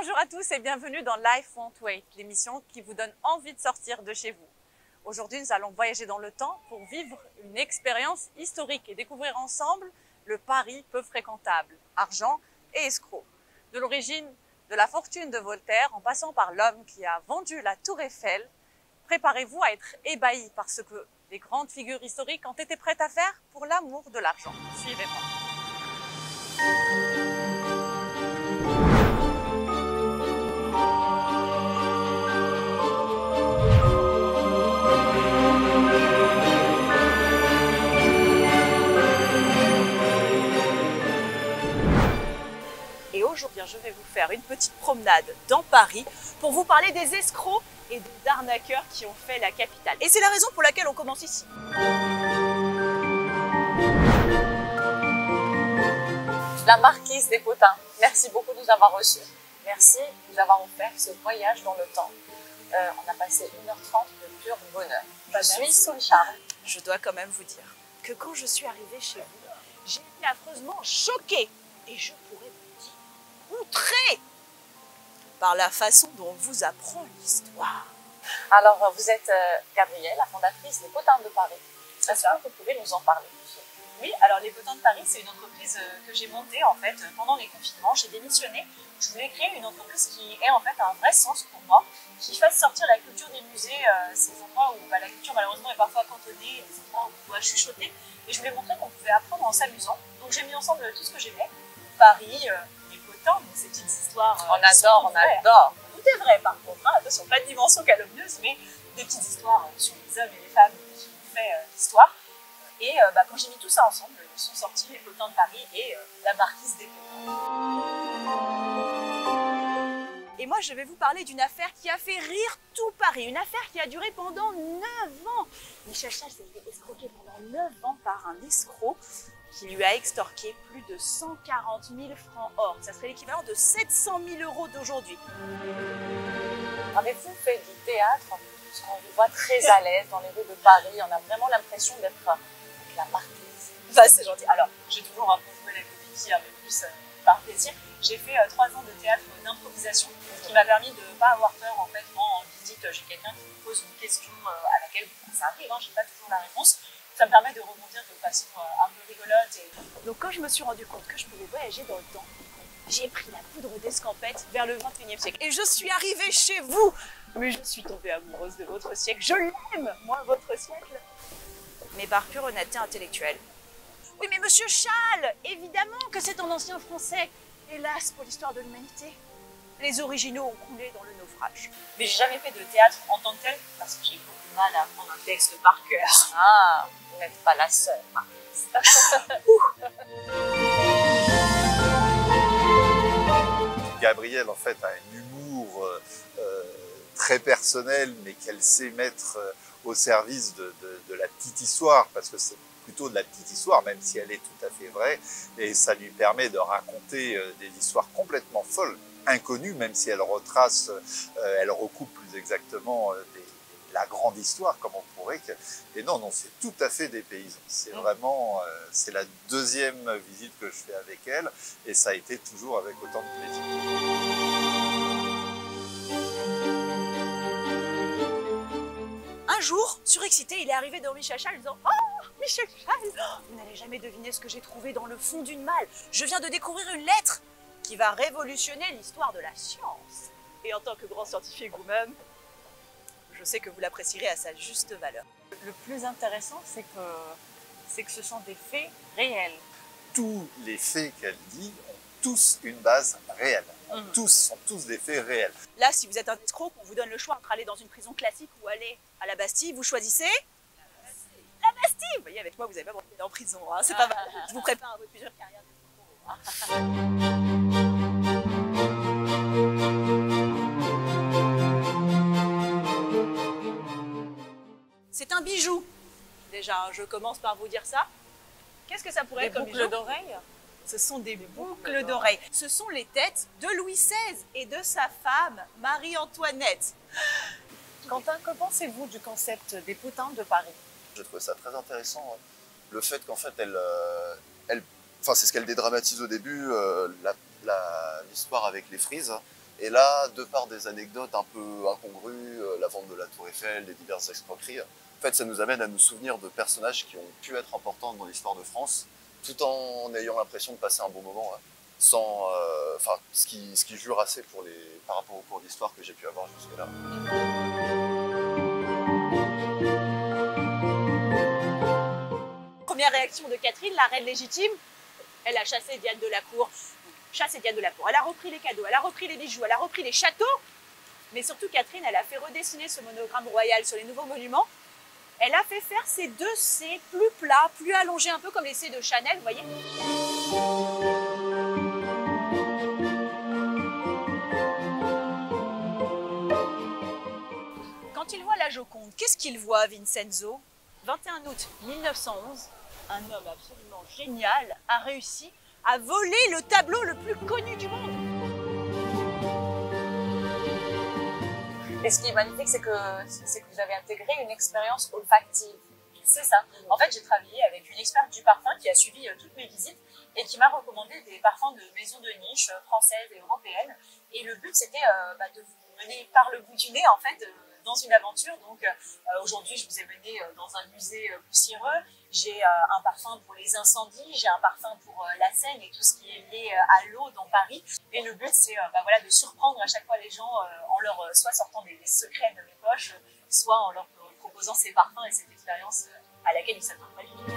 Bonjour à tous et bienvenue dans Life Won't Wait, l'émission qui vous donne envie de sortir de chez vous. Aujourd'hui, nous allons voyager dans le temps pour vivre une expérience historique et découvrir ensemble le Paris peu fréquentable, argent et escroc. De l'origine de la fortune de Voltaire en passant par l'homme qui a vendu la Tour Eiffel, préparez-vous à être ébahis par ce que les grandes figures historiques ont été prêtes à faire pour l'amour de l'argent. Suivez-moi. Et aujourd'hui, je vais vous faire une petite promenade dans Paris pour vous parler des escrocs et des arnaqueurs qui ont fait la capitale. Et c'est la raison pour laquelle on commence ici. La marquise des Potins, merci beaucoup de nous avoir reçus. Merci de nous avoir offert ce voyage dans le temps. On a passé 1h30 de pur bonheur. Je suis sous le charme. Je dois quand même vous dire que quand je suis arrivée chez vous, j'ai été affreusement choquée. Et je pourrais vous dire outrée par la façon dont on vous apprend l'histoire. Alors, vous êtes Gabrielle, la fondatrice des Potins de Paris. Est-ce que vous pouvez nous en parler? Oui, alors les Potins de Paris, c'est une entreprise que j'ai montée en fait pendant les confinements. J'ai démissionné. Je voulais créer une entreprise qui ait en fait un vrai sens pour moi, qui fasse sortir la culture des musées, ces endroits où la culture malheureusement est parfois cantonnée, des endroits où on doit chuchoter. Et je voulais montrer qu'on pouvait apprendre en s'amusant. Donc j'ai mis ensemble tout ce que j'aimais. Paris, les Potins, donc ces petites histoires. On adore. Tout est vrai par contre, hein. Attention, pas de dimension calomnieuse, mais des petites histoires sur les hommes et les femmes qui ont fait l'histoire. Et quand j'ai mis tout ça ensemble, sont sortis les Potins de Paris et la marquise des Potins. Et moi, je vais vous parler d'une affaire qui a fait rire tout Paris. Une affaire qui a duré pendant 9 ans. Michel Chasles s'est fait escroquer pendant 9 ans par un escroc qui lui a extorqué plus de 140 000 francs or. Ça serait l'équivalent de 700 000 euros d'aujourd'hui. Avez-vous fait du théâtre? Parce qu'on vous voit très à l'aise dans les rues de Paris. On a vraiment l'impression d'être la marquise. Bah, c'est gentil. Alors, j'ai toujours un peu joué la comédie, mais plus par plaisir. J'ai fait 3 ans de théâtre d'improvisation, ce qui m'a permis de ne pas avoir peur en fait quand en visite j'ai quelqu'un qui me pose une question à laquelle ça arrive, hein, j'ai pas toujours la réponse. Ça me permet de rebondir de façon un peu rigolote. Et... Donc quand je me suis rendu compte que je pouvais voyager dans le temps, j'ai pris la poudre d'escampette vers le 21e siècle. Et je suis arrivée chez vous. Mais je suis tombée amoureuse de votre siècle. Je l'aime, moi, votre siècle. Mais par pure honnêteté intellectuelle. Oui, mais monsieur Chasles, évidemment que c'est en ancien français. Hélas, pour l'histoire de l'humanité, les originaux ont coulé dans le naufrage. Mais j'ai jamais fait de théâtre en tant que tel, parce que j'ai beaucoup de mal à apprendre un texte par cœur. Ah, vous n'êtes pas la seule, marquise. Gabrielle, en fait, a un humour très personnel, mais qu'elle sait mettre au service de la petite histoire, parce que c'est plutôt de la petite histoire, même si elle est tout à fait vraie, et ça lui permet de raconter des histoires complètement folles, inconnues, même si elle retrace, elle recoupe plus exactement la grande histoire, comme on pourrait. Et non, c'est tout à fait des paysans. C'est vraiment, c'est la deuxième visite que je fais avec elle, et ça a été toujours avec autant de plaisir. Un jour, surexcité, il est arrivé devant Michel Chasles en disant « Oh, Michel Chasles, vous n'allez jamais deviner ce que j'ai trouvé dans le fond d'une malle. Je viens de découvrir une lettre qui va révolutionner l'histoire de la science. » Et en tant que grand scientifique vous-même, je sais que vous l'apprécierez à sa juste valeur. Le plus intéressant, c'est que ce sont des faits réels. Tous les faits qu'elle dit ont tous une base réelle. Sont tous des faits réels. Là, si vous êtes un escroc, qu'on vous donne le choix entre aller dans une prison classique ou aller à la Bastille, vous choisissez la Bastille. Vous voyez, avec moi, vous n'avez pas besoin d'aller en prison. Hein, c'est pas mal. Je vous prépare à votre future carrière d'escroc. C'est un bijou. Déjà, je commence par vous dire ça. Qu'est-ce que ça pourrait être comme bijou? Des boucles d'oreilles? Ce sont des boucles d'oreilles. Ce sont les têtes de Louis XVI et de sa femme, Marie-Antoinette. Quentin, que pensez-vous du concept des Potins de Paris? J'ai trouvé ça très intéressant. Le fait qu'en fait, enfin, c'est ce qu'elle dédramatise au début, l'histoire avec les frises. Et là, de par des anecdotes un peu incongrues, la vente de la Tour Eiffel, des diverses escroqueries, en fait, ça nous amène à nous souvenir de personnages qui ont pu être importants dans l'histoire de France, tout en ayant l'impression de passer un bon moment, sans, ce qui jure assez par rapport au cours d'histoire que j'ai pu avoir jusque-là. Première réaction de Catherine, la reine légitime, elle a chassé Diane de la Cour. Elle a repris les cadeaux, elle a repris les bijoux, elle a repris les châteaux. Mais surtout, Catherine, elle a fait redessiner ce monogramme royal sur les nouveaux monuments. Elle a fait faire ces deux C plus plats, plus allongés, un peu comme les C de Chanel, vous voyez. Quand il voit la Joconde, qu'est-ce qu'il voit, Vincenzo? 21 août 1911, un homme absolument génial a réussi à voler le tableau le plus connu du monde. Et ce qui est magnifique, c'est que vous avez intégré une expérience olfactive. C'est ça. En fait, j'ai travaillé avec une experte du parfum qui a suivi toutes mes visites et qui m'a recommandé des parfums de maisons de niche françaises et européennes. Et le but, c'était de vous mener par le bout du nez, en fait, dans une aventure. Donc aujourd'hui, je vous ai mené dans un musée poussiéreux. J'ai un parfum pour les incendies, j'ai un parfum pour la Seine et tout ce qui est lié à l'eau dans Paris. Et le but, c'est de surprendre à chaque fois les gens en leur soit sortant des secrets de mes poches, soit en leur proposant ces parfums et cette expérience à laquelle ils s'attendent pas du tout.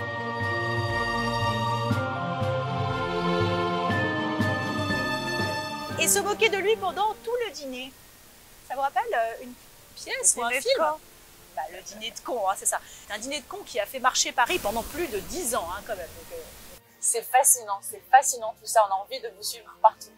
Et se moquer de lui pendant tout le dîner. Ça vous rappelle une pièce ou un film? Le dîner de con, c'est ça. C'est un dîner de con qui a fait marcher Paris pendant plus de 10 ans, quand même. C'est fascinant tout ça. On a envie de vous suivre partout.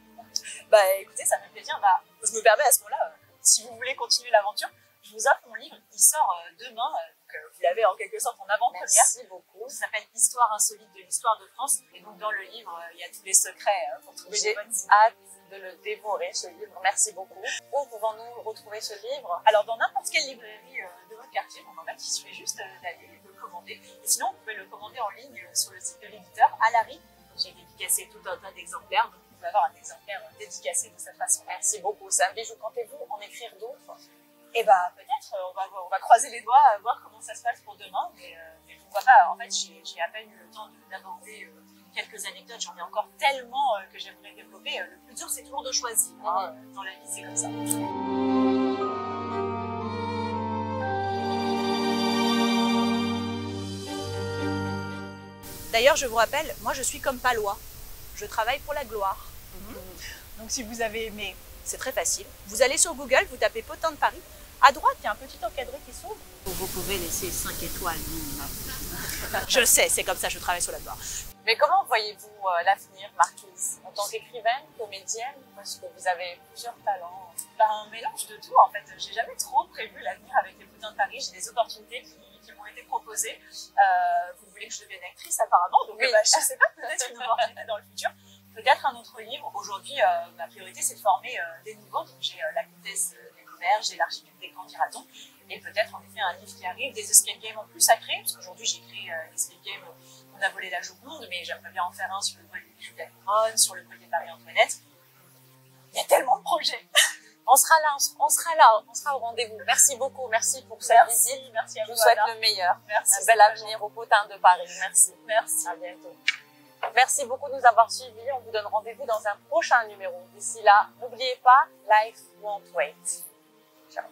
Écoutez, ça me fait plaisir. Je me permets à ce moment-là, si vous voulez continuer l'aventure, je vous offre mon livre. Il sort demain. Vous l'avez en quelque sorte en avant-première. Merci beaucoup. Ça s'appelle Histoire insolite de l'histoire de France. Et donc dans le livre, il y a tous les secrets pour trouver des bonnes idées. J'ai hâte de le dévorer, ce livre. Merci beaucoup. Où pouvons-nous retrouver ce livre? Alors dans n'importe quelle librairie de votre quartier. En fait, il suffit juste d'aller le commander. Et sinon, vous pouvez le commander en ligne sur le site de l'éditeur Alary. J'ai dédicacé tout un tas d'exemplaires. Donc vous pouvez avoir un exemplaire dédicacé de cette façon. Merci beaucoup. C'est un bijou. Comptez-vous en écrire d'autres? Et peut-être, on va croiser les doigts, voir comment ça se passe pour demain, mais pourquoi pas. En fait, j'ai à peine eu le temps d'aborder quelques anecdotes, j'en ai encore tellement que j'aimerais développer. Le plus dur, c'est toujours de choisir. Dans la vie, c'est comme ça. D'ailleurs, je vous rappelle, moi je suis comme Palois. Je travaille pour la gloire. Donc si vous avez aimé, c'est très facile. Vous allez sur Google, vous tapez Potins de Paris. À droite, il y a un petit encadré qui s'ouvre. Vous pouvez laisser 5 étoiles minimum. Je le sais, c'est comme ça, je travaille sur la gloire. Mais comment voyez-vous l'avenir, Marquise? En tant qu'écrivaine, comédienne, parce que vous avez plusieurs talents? Un mélange de tout, en fait. J'ai jamais trop prévu l'avenir avec les Potins de Paris. J'ai des opportunités qui m'ont été proposées. Vous voulez que je devienne actrice, apparemment. Donc, oui. Je sais pas, peut-être une opportunité dans le futur. Peut-être un autre livre. Aujourd'hui, ma priorité, c'est de former des nouveaux. Donc, j'ai La Comtesse des Couverts, j'ai L'Archiduc des Grands Piratons. Et peut-être, en effet, un livre qui arrive, des escape games en plus à créer. Parce qu'aujourd'hui, j'ai créé l'escape game On a volé la Joconde, mais j'aimerais bien en faire un sur le vol des bijoux de la Couronne, sur le vol des Marie-Antoinette. Il y a tellement de projets. On sera au rendez-vous. Merci beaucoup, merci pour cette visite. Merci à vous. Je vous souhaite le meilleur. Merci. Un bel avenir aux Potins de Paris. Merci. Merci. À bientôt. Merci beaucoup de nous avoir suivis. On vous donne rendez-vous dans un prochain numéro. D'ici là, n'oubliez pas, life won't wait. Ciao.